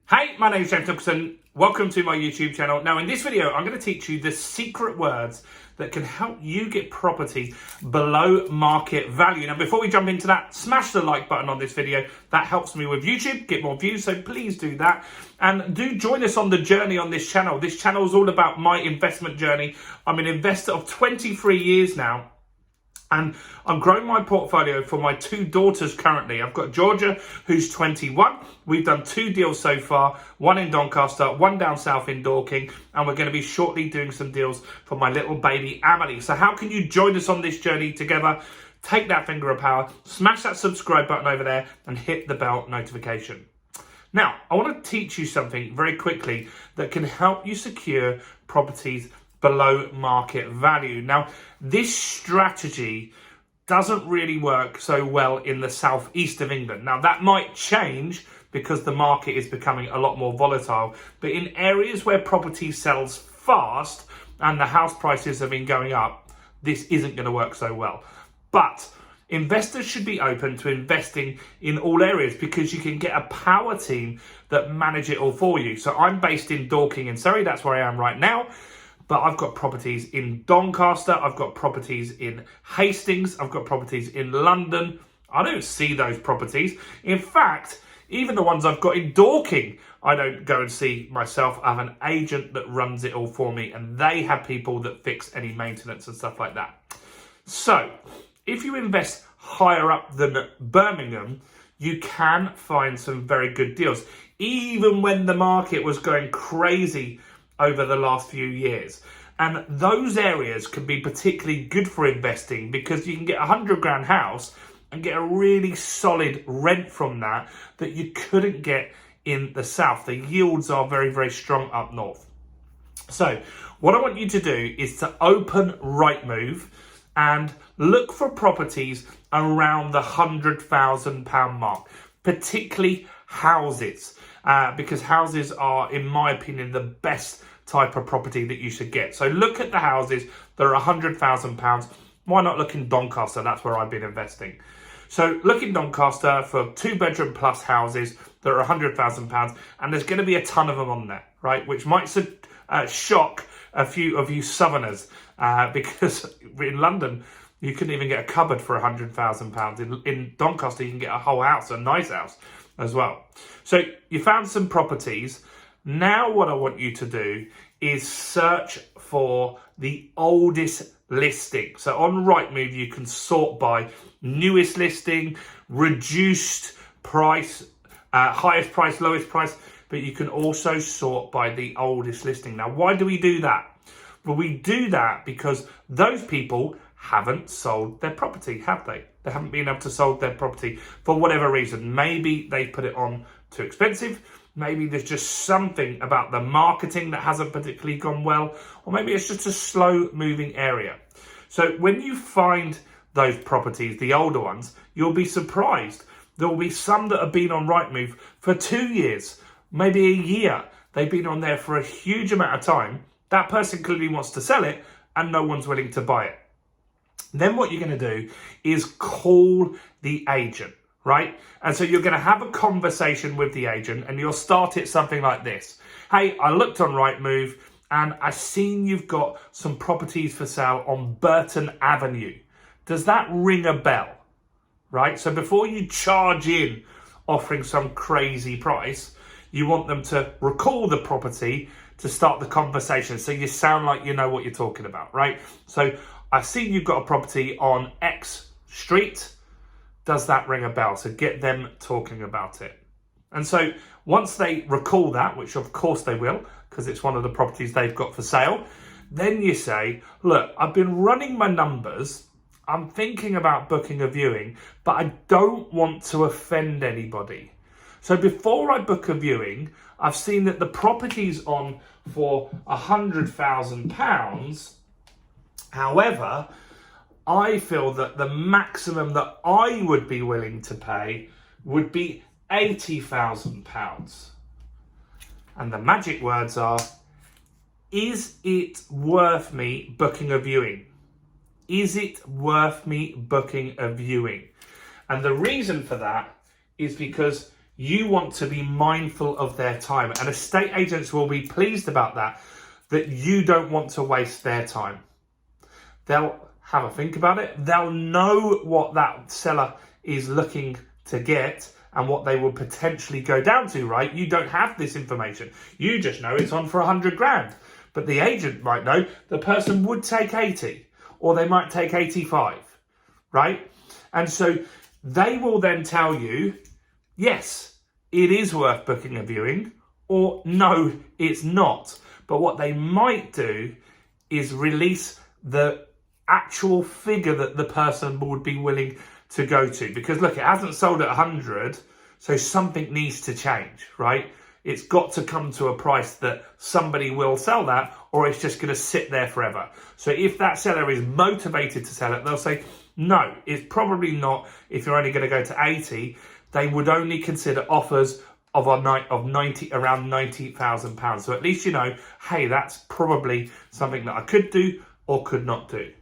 Hey, my name is James Nicholson. Welcome to my YouTube channel. Now, in this video, I'm going to teach you the secret words that can help you get property below market value. Now, before we jump into that, smash the like button on this video. That helps me with YouTube, get more views, so please do that. And do join us on the journey on this channel. This channel is all about my investment journey. I'm an investor of 23 years now. And I'm growing my portfolio for my two daughters currently. I've got Georgia, who's 21. We've done 2 deals so far, one in Doncaster, one down south in Dorking, and we're going to be shortly doing some deals for my little baby Amelie. So how can you join us on this journey together? Take that finger of power, smash that subscribe button over there, and hit the bell notification. Now, I want to teach you something very quickly that can help you secure properties below market value. Now, this strategy doesn't really work so well in the southeast of England. Now, that might change because the market is becoming a lot more volatile. But in areas where property sells fast and the house prices have been going up, this isn't going to work so well. But investors should be open to investing in all areas because you can get a power team that manage it all for you. So I'm based in Dorking in Surrey. That's where I am right now. But I've got properties in Doncaster, I've got properties in Hastings, I've got properties in London. I don't see those properties. In fact, even the ones I've got in Dorking, I don't go and see myself. I have an agent that runs it all for me, and they have people that fix any maintenance and stuff like that. So, if you invest higher up than Birmingham, you can find some very good deals. Even when the market was going crazy over the last few years. And those areas can be particularly good for investing because you can get a 100 grand house and get a really solid rent from that you couldn't get in the south. The yields are very, very strong up north. So what I want you to do is to open Rightmove and look for properties around the £100,000 mark, particularly houses. Because houses are, in my opinion, the best type of property that you should get. So look at the houses that are £100,000. Why not look in Doncaster? That's where I've been investing. So look in Doncaster for 2-bedroom plus houses that are £100,000, and there's going to be a ton of them on there, right? Which might shock a few of you Southerners, because in London you couldn't even get a cupboard for £100,000. In Doncaster you can get a whole house, a nice house as well. So you found some properties. Now what I want you to do is search for the oldest listing. So on Rightmove you can sort by newest listing, reduced price, highest price, lowest price, but you can also sort by the oldest listing. Now why do we do that? Well, we do that because those people haven't sold their property, have they? They haven't been able to sell their property for whatever reason. Maybe they put it on too expensive. Maybe there's just something about the marketing that hasn't particularly gone well. Or maybe it's just a slow moving area. So when you find those properties, the older ones, you'll be surprised. There will be some that have been on Rightmove for 2 years, maybe a year. They've been on there for a huge amount of time. That person clearly wants to sell it and no one's willing to buy it. Then what you're going to do is call the agent, right? And so you're going to have a conversation with the agent and you'll start it something like this. Hey, I looked on Rightmove and I've seen you've got some properties for sale on Burton Avenue. Does that ring a bell? Right? So before you charge in offering some crazy price, you want them to recall the property to start the conversation. So you sound like you know what you're talking about, right? So I've seen you've got a property on X street. Does that ring a bell? So get them talking about it. And so once they recall that, which of course they will, because it's one of the properties they've got for sale, then you say, look, I've been running my numbers. I'm thinking about booking a viewing, but I don't want to offend anybody. So before I book a viewing, I've seen that the property's on for £100,000. However, I feel that the maximum that I would be willing to pay would be £80,000. And the magic words are, is it worth me booking a viewing? Is it worth me booking a viewing? And the reason for that is because You want to be mindful of their time, and estate agents will be pleased about that you don't want to waste their time. They'll have a think about it. They'll know what that seller is looking to get and what they will potentially go down to, right? You don't have this information. You just know it's on for 100 grand. But the agent might know the person would take 80, or they might take 85, right? And so they will then tell you, yes, it is worth booking a viewing, or no, it's not. But what they might do is release the actual figure that the person would be willing to go to. Because look, it hasn't sold at 100, so something needs to change, right? It's got to come to a price that somebody will sell that, or it's just going to sit there forever. So if that seller is motivated to sell it, they'll say, no, it's probably not. If you're only going to go to 80, they would only consider offers of around £90,000. So at least you know, hey, that's probably something that I could do or could not do.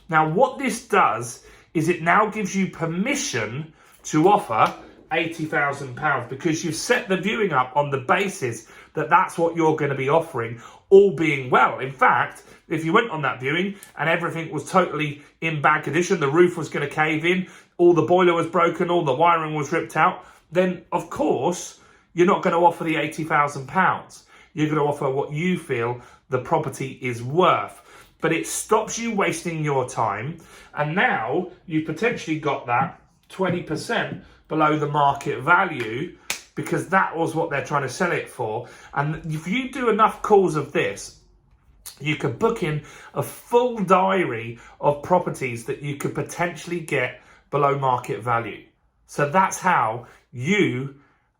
Now, what this does is it now gives you permission to offer £80,000 because you've set the viewing up on the basis that that's what you're going to be offering, all being well. In fact, if you went on that viewing and everything was totally in bad condition, the roof was going to cave in, all the boiler was broken, all the wiring was ripped out, then of course you're not going to offer the £80,000. You're going to offer what you feel the property is worth. But it stops you wasting your time, and now you've potentially got that 20% below the market value, because that was what they're trying to sell it for. And if you do enough calls of this, you could book in a full diary of properties that you could potentially get below market value. So that's how you,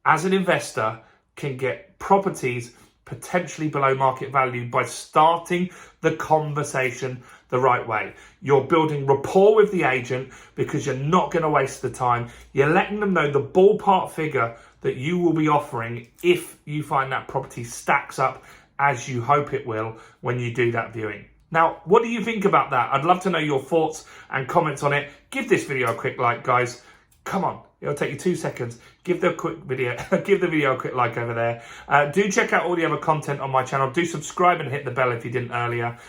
as an investor, can get properties potentially below market value by starting the conversation the right way. You're building rapport with the agent because you're not going to waste the time. You're letting them know the ballpark figure that you will be offering if you find that property stacks up as you hope it will when you do that viewing. Now, what do you think about that? I'd love to know your thoughts and comments on it. Give this video a quick like, guys. Come on, it'll take you 2 seconds. Give the video a quick like over there. Do check out all the other content on my channel. Do subscribe and hit the bell if you didn't earlier.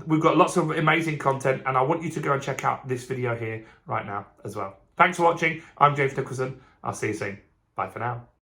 We've got lots of amazing content, and I want you to go and check out this video here right now as well. Thanks for watching. I'm James Nicholson. I'll see you soon. Bye for now.